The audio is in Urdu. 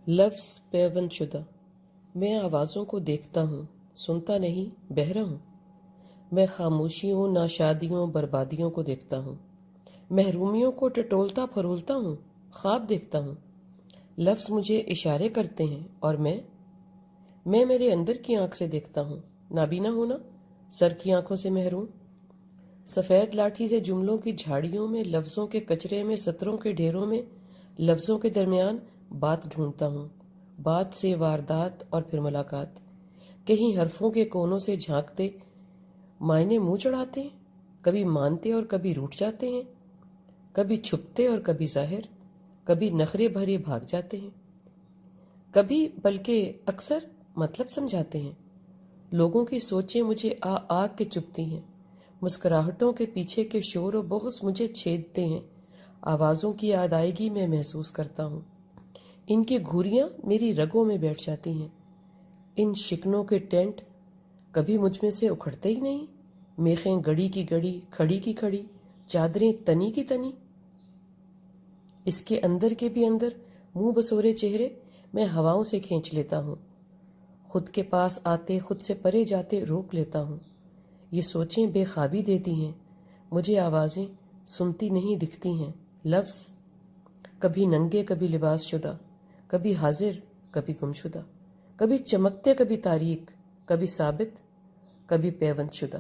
لفظ پیوند شدہ۔ میں آوازوں کو دیکھتا ہوں، سنتا نہیں، بہرا ہوں۔ میں خاموشیوں، ناشادیوں، بربادیوں کو دیکھتا ہوں، محرومیوں کو ٹٹولتا پھرولتا ہوں، خواب دیکھتا ہوں۔ لفظ مجھے اشارے کرتے ہیں اور میں میرے اندر کی آنکھ سے دیکھتا ہوں، نابینا ہونا، سر کی آنکھوں سے محروم۔ سفید لاٹھی سے جملوں کی جھاڑیوں میں، لفظوں کے کچرے میں، سطروں کے ڈھیروں میں، لفظوں کے درمیان بات ڈھونڈتا ہوں، بات سے واردات اور پھر ملاقات۔ کہیں حرفوں کے کونوں سے جھانکتے معنی منہ چڑھاتے ہیں، کبھی مانتے اور کبھی روٹھ جاتے ہیں، کبھی چھپتے اور کبھی ظاہر، کبھی نخرے بھرے بھاگ جاتے ہیں، کبھی بلکہ اکثر مطلب سمجھاتے ہیں۔ لوگوں کی سوچیں مجھے آ کے چبھتی ہیں، مسکراہٹوں کے پیچھے کے شور و بغض مجھے چھیدتے ہیں۔ آوازوں کی ادائیگی میں محسوس کرتا ہوں، ان کی گھوریاں میری رگوں میں بیٹھ جاتی ہیں۔ ان شکنوں کے ٹینٹ کبھی مجھ میں سے اکھڑتے ہی نہیں، میخیں گڑی کی گڑی، کھڑی کی کھڑی، چادریں تنی کی تنی۔ اس کے اندر کے بھی اندر منہ بسورے چہرے میں ہواؤں سے کھینچ لیتا ہوں، خود کے پاس آتے، خود سے پرے جاتے روک لیتا ہوں۔ یہ سوچیں بے خوابی دیتی ہیں، مجھے آوازیں سنتی نہیں دکھتی ہیں۔ لفظ کبھی ننگے کبھی لباس شدہ، کبھی حاضر کبھی گم شدہ، کبھی چمکتے کبھی تاریک، کبھی ثابت کبھی پیوند شدہ۔